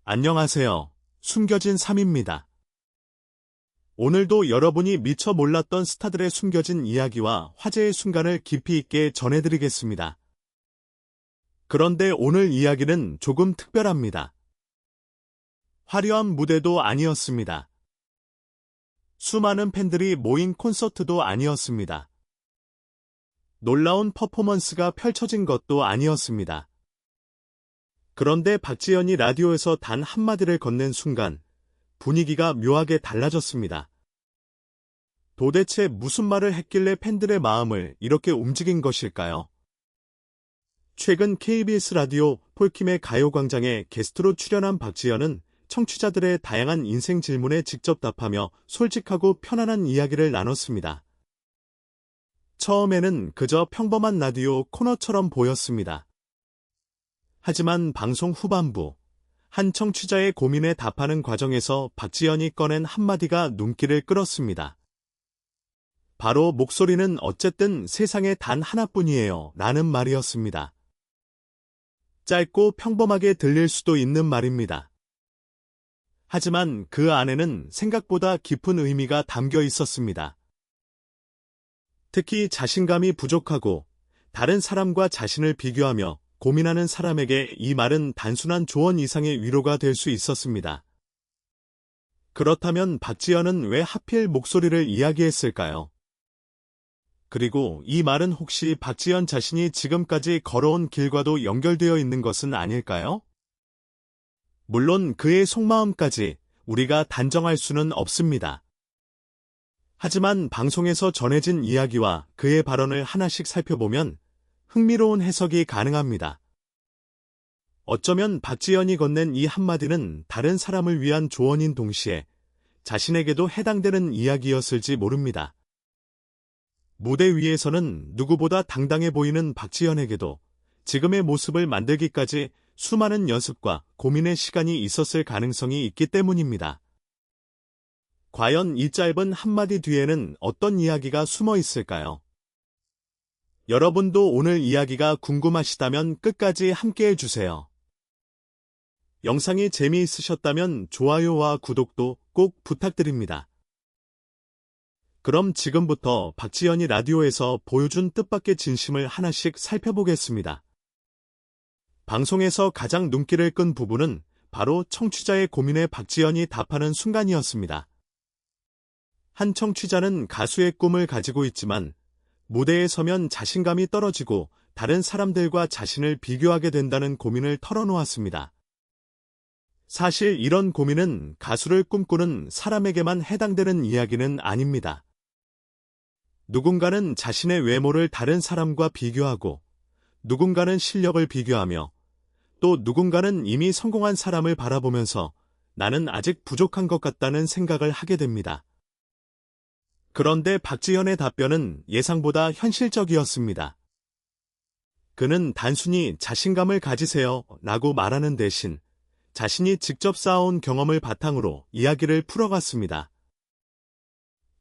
안녕하세요. 숨겨진 3입니다. 오늘도 여러분이 미처 몰랐던 스타들의 숨겨진 이야기와 화제의 순간을 깊이 있게 전해드리겠습니다. 그런데 오늘 이야기는 조금 특별합니다. 화려한 무대도 아니었습니다. 수많은 팬들이 모인 콘서트도 아니었습니다. 놀라운 퍼포먼스가 펼쳐진 것도 아니었습니다. 그런데 박지현이 라디오에서 단 한마디를 건넨 순간 분위기가 묘하게 달라졌습니다. 도대체 무슨 말을 했길래 팬들의 마음을 이렇게 움직인 것일까요? 최근 KBS 라디오 폴킴의 가요광장에 게스트로 출연한 박지현은 청취자들의 다양한 인생 질문에 직접 답하며 솔직하고 편안한 이야기를 나눴습니다. 처음에는 그저 평범한 라디오 코너처럼 보였습니다. 하지만 방송 후반부, 한 청취자의 고민에 답하는 과정에서 박지현이 꺼낸 한마디가 눈길을 끌었습니다. 바로 목소리는 어쨌든 세상에 단 하나뿐이에요 라는 말이었습니다. 짧고 평범하게 들릴 수도 있는 말입니다. 하지만 그 안에는 생각보다 깊은 의미가 담겨 있었습니다. 특히 자신감이 부족하고 다른 사람과 자신을 비교하며 고민하는 사람에게 이 말은 단순한 조언 이상의 위로가 될 수 있었습니다. 그렇다면 박지현은 왜 하필 목소리를 이야기했을까요? 그리고 이 말은 혹시 박지현 자신이 지금까지 걸어온 길과도 연결되어 있는 것은 아닐까요? 물론 그의 속마음까지 우리가 단정할 수는 없습니다. 하지만 방송에서 전해진 이야기와 그의 발언을 하나씩 살펴보면 흥미로운 해석이 가능합니다. 어쩌면 박지현이 건넨 이 한마디는 다른 사람을 위한 조언인 동시에 자신에게도 해당되는 이야기였을지 모릅니다. 무대 위에서는 누구보다 당당해 보이는 박지현에게도 지금의 모습을 만들기까지 수많은 연습과 고민의 시간이 있었을 가능성이 있기 때문입니다. 과연 이 짧은 한마디 뒤에는 어떤 이야기가 숨어 있을까요? 여러분도 오늘 이야기가 궁금하시다면 끝까지 함께해 주세요. 영상이 재미있으셨다면 좋아요와 구독도 꼭 부탁드립니다. 그럼 지금부터 박지현이 라디오에서 보여준 뜻밖의 진심을 하나씩 살펴보겠습니다. 방송에서 가장 눈길을 끈 부분은 바로 청취자의 고민에 박지현이 답하는 순간이었습니다. 한 청취자는 가수의 꿈을 가지고 있지만 무대에 서면 자신감이 떨어지고 다른 사람들과 자신을 비교하게 된다는 고민을 털어놓았습니다. 사실 이런 고민은 가수를 꿈꾸는 사람에게만 해당되는 이야기는 아닙니다. 누군가는 자신의 외모를 다른 사람과 비교하고, 누군가는 실력을 비교하며, 또 누군가는 이미 성공한 사람을 바라보면서 나는 아직 부족한 것 같다는 생각을 하게 됩니다. 그런데 박지현의 답변은 예상보다 현실적이었습니다. 그는 단순히 자신감을 가지세요 라고 말하는 대신 자신이 직접 쌓아온 경험을 바탕으로 이야기를 풀어갔습니다.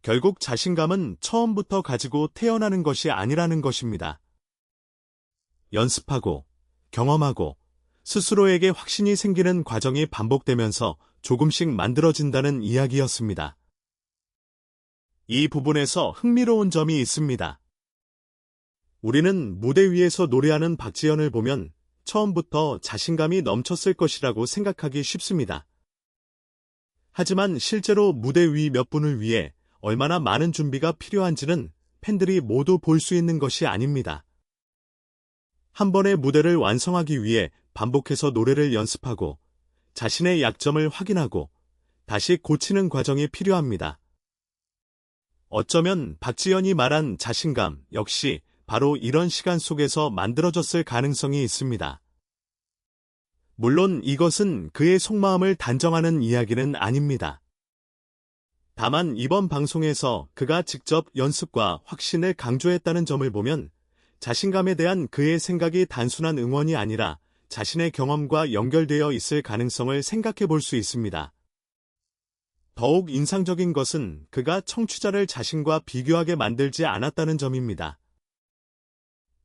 결국 자신감은 처음부터 가지고 태어나는 것이 아니라는 것입니다. 연습하고, 경험하고, 스스로에게 확신이 생기는 과정이 반복되면서 조금씩 만들어진다는 이야기였습니다. 이 부분에서 흥미로운 점이 있습니다. 우리는 무대 위에서 노래하는 박지현을 보면 처음부터 자신감이 넘쳤을 것이라고 생각하기 쉽습니다. 하지만 실제로 무대 위 몇 분을 위해 얼마나 많은 준비가 필요한지는 팬들이 모두 볼 수 있는 것이 아닙니다. 한 번의 무대를 완성하기 위해 반복해서 노래를 연습하고 자신의 약점을 확인하고 다시 고치는 과정이 필요합니다. 어쩌면 박지현이 말한 자신감 역시 바로 이런 시간 속에서 만들어졌을 가능성이 있습니다. 물론 이것은 그의 속마음을 단정하는 이야기는 아닙니다. 다만 이번 방송에서 그가 직접 연습과 확신을 강조했다는 점을 보면 자신감에 대한 그의 생각이 단순한 응원이 아니라 자신의 경험과 연결되어 있을 가능성을 생각해 볼 수 있습니다. 더욱 인상적인 것은 그가 청취자를 자신과 비교하게 만들지 않았다는 점입니다.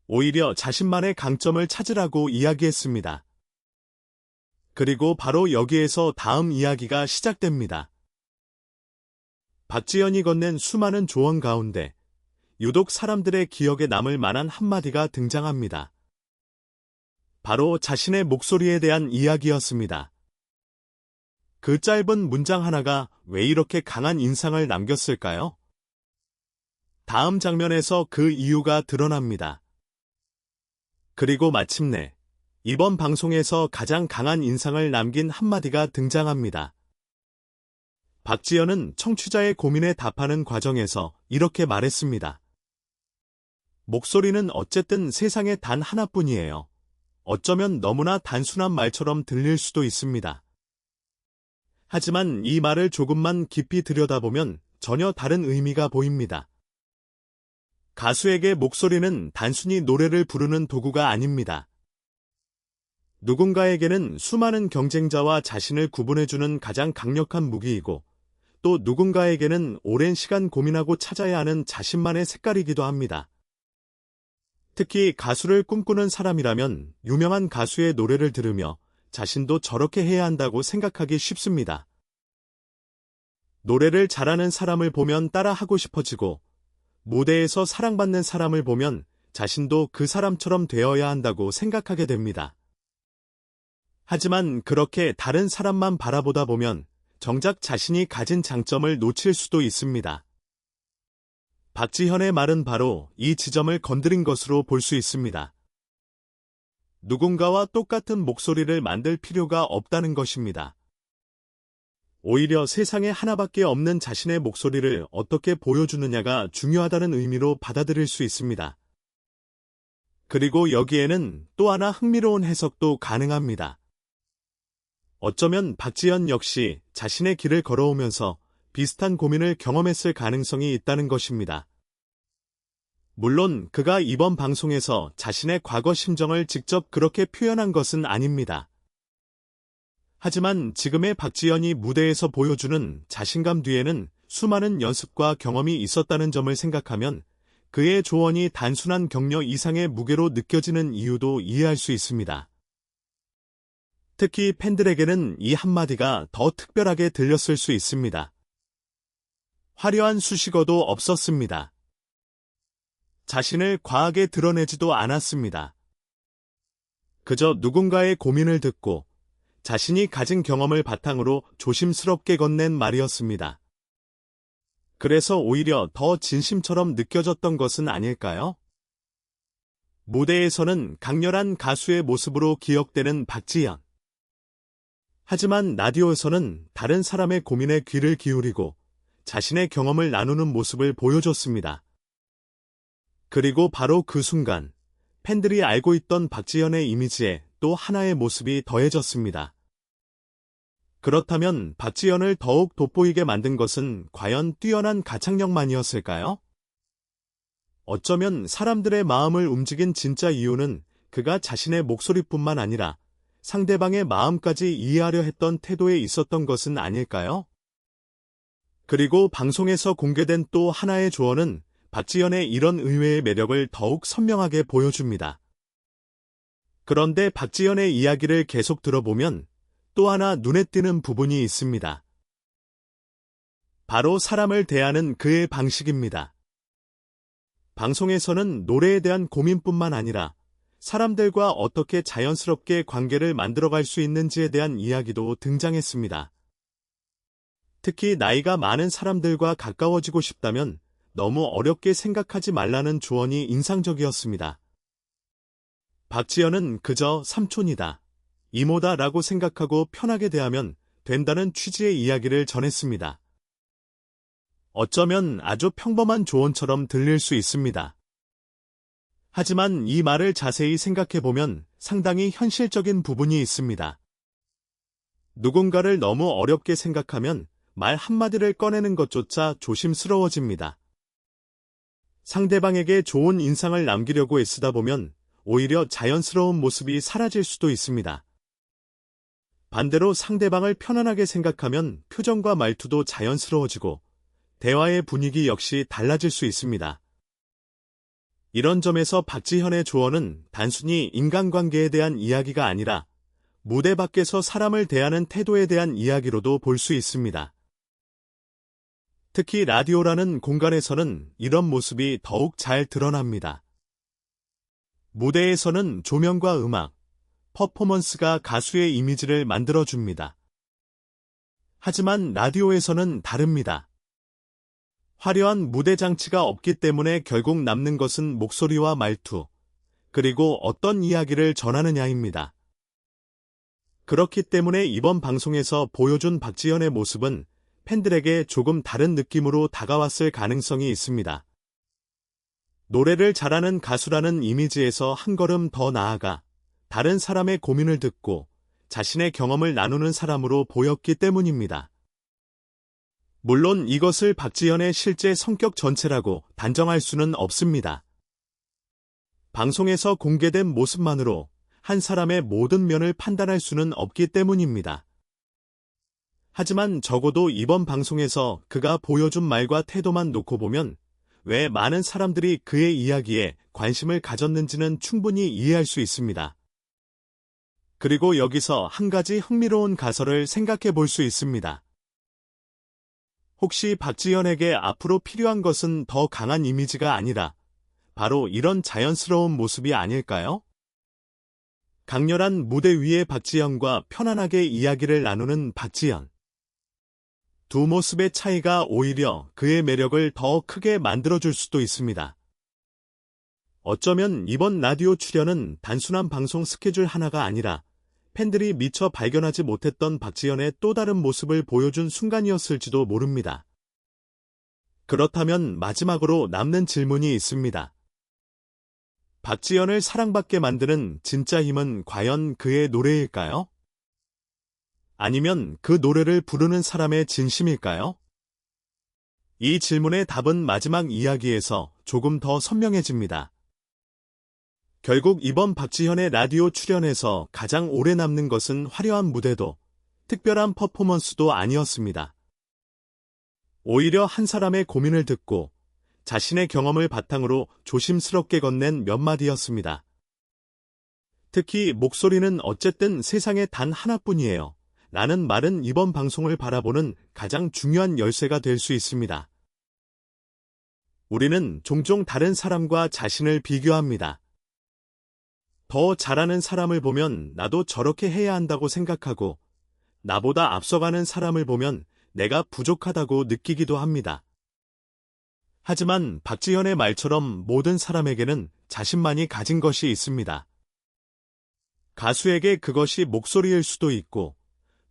오히려 자신만의 강점을 찾으라고 이야기했습니다. 그리고 바로 여기에서 다음 이야기가 시작됩니다. 박지연이 건넨 수많은 조언 가운데 유독 사람들의 기억에 남을 만한 한마디가 등장합니다. 바로 자신의 목소리에 대한 이야기였습니다. 그 짧은 문장 하나가 왜 이렇게 강한 인상을 남겼을까요? 다음 장면에서 그 이유가 드러납니다. 그리고 마침내 이번 방송에서 가장 강한 인상을 남긴 한마디가 등장합니다. 박지연은 청취자의 고민에 답하는 과정에서 이렇게 말했습니다. 목소리는 어쨌든 세상에 단 하나뿐이에요. 어쩌면 너무나 단순한 말처럼 들릴 수도 있습니다. 하지만 이 말을 조금만 깊이 들여다보면 전혀 다른 의미가 보입니다. 가수에게 목소리는 단순히 노래를 부르는 도구가 아닙니다. 누군가에게는 수많은 경쟁자와 자신을 구분해주는 가장 강력한 무기이고, 또 누군가에게는 오랜 시간 고민하고 찾아야 하는 자신만의 색깔이기도 합니다. 특히 가수를 꿈꾸는 사람이라면 유명한 가수의 노래를 들으며 자신도 저렇게 해야 한다고 생각하기 쉽습니다. 노래를 잘하는 사람을 보면 따라하고 싶어지고, 무대에서 사랑받는 사람을 보면 자신도 그 사람처럼 되어야 한다고 생각하게 됩니다. 하지만 그렇게 다른 사람만 바라보다 보면 정작 자신이 가진 장점을 놓칠 수도 있습니다. 박지현의 말은 바로 이 지점을 건드린 것으로 볼 수 있습니다. 누군가와 똑같은 목소리를 만들 필요가 없다는 것입니다. 오히려 세상에 하나밖에 없는 자신의 목소리를 어떻게 보여주느냐가 중요하다는 의미로 받아들일 수 있습니다. 그리고 여기에는 또 하나 흥미로운 해석도 가능합니다. 어쩌면 박지현 역시 자신의 길을 걸어오면서 비슷한 고민을 경험했을 가능성이 있다는 것입니다. 물론 그가 이번 방송에서 자신의 과거 심정을 직접 그렇게 표현한 것은 아닙니다. 하지만 지금의 박지현이 무대에서 보여주는 자신감 뒤에는 수많은 연습과 경험이 있었다는 점을 생각하면 그의 조언이 단순한 격려 이상의 무게로 느껴지는 이유도 이해할 수 있습니다. 특히 팬들에게는 이 한마디가 더 특별하게 들렸을 수 있습니다. 화려한 수식어도 없었습니다. 자신을 과하게 드러내지도 않았습니다. 그저 누군가의 고민을 듣고 자신이 가진 경험을 바탕으로 조심스럽게 건넨 말이었습니다. 그래서 오히려 더 진심처럼 느껴졌던 것은 아닐까요? 무대에서는 강렬한 가수의 모습으로 기억되는 박지현. 하지만 라디오에서는 다른 사람의 고민에 귀를 기울이고 자신의 경험을 나누는 모습을 보여줬습니다. 그리고 바로 그 순간 팬들이 알고 있던 박지현의 이미지에 또 하나의 모습이 더해졌습니다. 그렇다면 박지현을 더욱 돋보이게 만든 것은 과연 뛰어난 가창력만이었을까요? 어쩌면 사람들의 마음을 움직인 진짜 이유는 그가 자신의 목소리뿐만 아니라 상대방의 마음까지 이해하려 했던 태도에 있었던 것은 아닐까요? 그리고 방송에서 공개된 또 하나의 조언은 박지현의 이런 의외의 매력을 더욱 선명하게 보여줍니다. 그런데 박지현의 이야기를 계속 들어보면 또 하나 눈에 띄는 부분이 있습니다. 바로 사람을 대하는 그의 방식입니다. 방송에서는 노래에 대한 고민뿐만 아니라 사람들과 어떻게 자연스럽게 관계를 만들어갈 수 있는지에 대한 이야기도 등장했습니다. 특히 나이가 많은 사람들과 가까워지고 싶다면 너무 어렵게 생각하지 말라는 조언이 인상적이었습니다. 박지현은 그저 삼촌이다, 이모다 라고 생각하고 편하게 대하면 된다는 취지의 이야기를 전했습니다. 어쩌면 아주 평범한 조언처럼 들릴 수 있습니다. 하지만 이 말을 자세히 생각해보면 상당히 현실적인 부분이 있습니다. 누군가를 너무 어렵게 생각하면 말 한마디를 꺼내는 것조차 조심스러워집니다. 상대방에게 좋은 인상을 남기려고 애쓰다 보면 오히려 자연스러운 모습이 사라질 수도 있습니다. 반대로 상대방을 편안하게 생각하면 표정과 말투도 자연스러워지고 대화의 분위기 역시 달라질 수 있습니다. 이런 점에서 박지현의 조언은 단순히 인간관계에 대한 이야기가 아니라 무대 밖에서 사람을 대하는 태도에 대한 이야기로도 볼 수 있습니다. 특히 라디오라는 공간에서는 이런 모습이 더욱 잘 드러납니다. 무대에서는 조명과 음악, 퍼포먼스가 가수의 이미지를 만들어줍니다. 하지만 라디오에서는 다릅니다. 화려한 무대 장치가 없기 때문에 결국 남는 것은 목소리와 말투, 그리고 어떤 이야기를 전하느냐입니다. 그렇기 때문에 이번 방송에서 보여준 박지현의 모습은 팬들에게 조금 다른 느낌으로 다가왔을 가능성이 있습니다. 노래를 잘하는 가수라는 이미지에서 한 걸음 더 나아가 다른 사람의 고민을 듣고 자신의 경험을 나누는 사람으로 보였기 때문입니다. 물론 이것을 박지현의 실제 성격 전체라고 단정할 수는 없습니다. 방송에서 공개된 모습만으로 한 사람의 모든 면을 판단할 수는 없기 때문입니다. 하지만 적어도 이번 방송에서 그가 보여준 말과 태도만 놓고 보면 왜 많은 사람들이 그의 이야기에 관심을 가졌는지는 충분히 이해할 수 있습니다. 그리고 여기서 한 가지 흥미로운 가설을 생각해 볼 수 있습니다. 혹시 박지현에게 앞으로 필요한 것은 더 강한 이미지가 아니라 바로 이런 자연스러운 모습이 아닐까요? 강렬한 무대 위의 박지현과 편안하게 이야기를 나누는 박지현. 두 모습의 차이가 오히려 그의 매력을 더 크게 만들어줄 수도 있습니다. 어쩌면 이번 라디오 출연은 단순한 방송 스케줄 하나가 아니라 팬들이 미처 발견하지 못했던 박지현의 또 다른 모습을 보여준 순간이었을지도 모릅니다. 그렇다면 마지막으로 남는 질문이 있습니다. 박지현을 사랑받게 만드는 진짜 힘은 과연 그의 노래일까요? 아니면 그 노래를 부르는 사람의 진심일까요? 이 질문의 답은 마지막 이야기에서 조금 더 선명해집니다. 결국 이번 박지현의 라디오 출연에서 가장 오래 남는 것은 화려한 무대도 특별한 퍼포먼스도 아니었습니다. 오히려 한 사람의 고민을 듣고 자신의 경험을 바탕으로 조심스럽게 건넨 몇 마디였습니다. 특히 목소리는 어쨌든 세상에 단 하나뿐이에요. 라는 말은 이번 방송을 바라보는 가장 중요한 열쇠가 될 수 있습니다. 우리는 종종 다른 사람과 자신을 비교합니다. 더 잘하는 사람을 보면 나도 저렇게 해야 한다고 생각하고 나보다 앞서가는 사람을 보면 내가 부족하다고 느끼기도 합니다. 하지만 박지현의 말처럼 모든 사람에게는 자신만이 가진 것이 있습니다. 가수에게 그것이 목소리일 수도 있고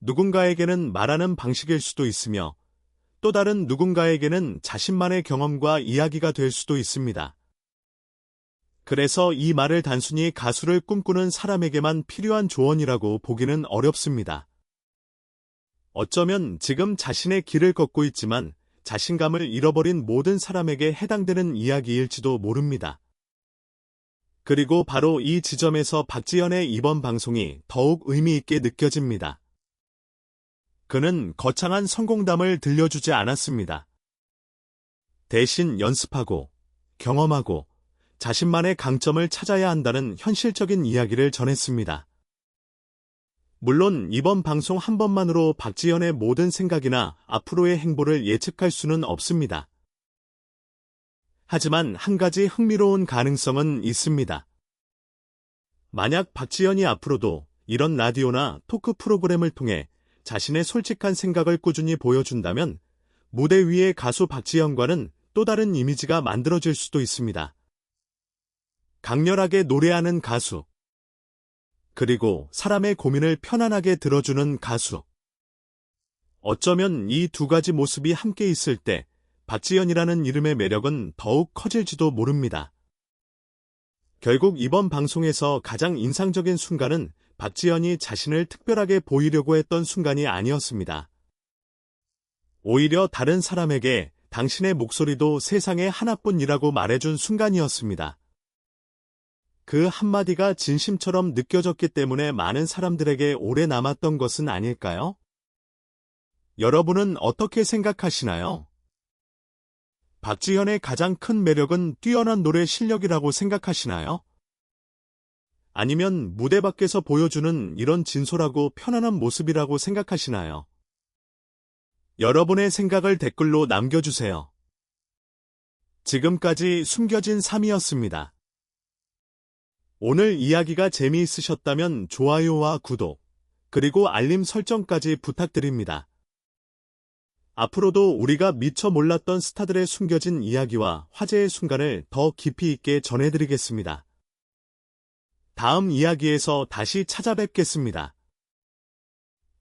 누군가에게는 말하는 방식일 수도 있으며 또 다른 누군가에게는 자신만의 경험과 이야기가 될 수도 있습니다. 그래서 이 말을 단순히 가수를 꿈꾸는 사람에게만 필요한 조언이라고 보기는 어렵습니다. 어쩌면 지금 자신의 길을 걷고 있지만 자신감을 잃어버린 모든 사람에게 해당되는 이야기일지도 모릅니다. 그리고 바로 이 지점에서 박지현의 이번 방송이 더욱 의미 있게 느껴집니다. 그는 거창한 성공담을 들려주지 않았습니다. 대신 연습하고, 경험하고, 자신만의 강점을 찾아야 한다는 현실적인 이야기를 전했습니다. 물론 이번 방송 한 번만으로 박지현의 모든 생각이나 앞으로의 행보를 예측할 수는 없습니다. 하지만 한 가지 흥미로운 가능성은 있습니다. 만약 박지현이 앞으로도 이런 라디오나 토크 프로그램을 통해 자신의 솔직한 생각을 꾸준히 보여준다면 무대 위의 가수 박지현과는 또 다른 이미지가 만들어질 수도 있습니다. 강렬하게 노래하는 가수, 그리고 사람의 고민을 편안하게 들어주는 가수. 어쩌면 이 두 가지 모습이 함께 있을 때 박지현이라는 이름의 매력은 더욱 커질지도 모릅니다. 결국 이번 방송에서 가장 인상적인 순간은 박지현이 자신을 특별하게 보이려고 했던 순간이 아니었습니다. 오히려 다른 사람에게 당신의 목소리도 세상에 하나뿐이라고 말해준 순간이었습니다. 그 한마디가 진심처럼 느껴졌기 때문에 많은 사람들에게 오래 남았던 것은 아닐까요? 여러분은 어떻게 생각하시나요? 박지현의 가장 큰 매력은 뛰어난 노래 실력이라고 생각하시나요? 아니면 무대 밖에서 보여주는 이런 진솔하고 편안한 모습이라고 생각하시나요? 여러분의 생각을 댓글로 남겨주세요. 지금까지 숨겨진 3이었습니다. 오늘 이야기가 재미있으셨다면 좋아요와 구독, 그리고 알림 설정까지 부탁드립니다. 앞으로도 우리가 미처 몰랐던 스타들의 숨겨진 이야기와 화제의 순간을 더 깊이 있게 전해드리겠습니다. 다음 이야기에서 다시 찾아뵙겠습니다.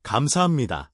감사합니다.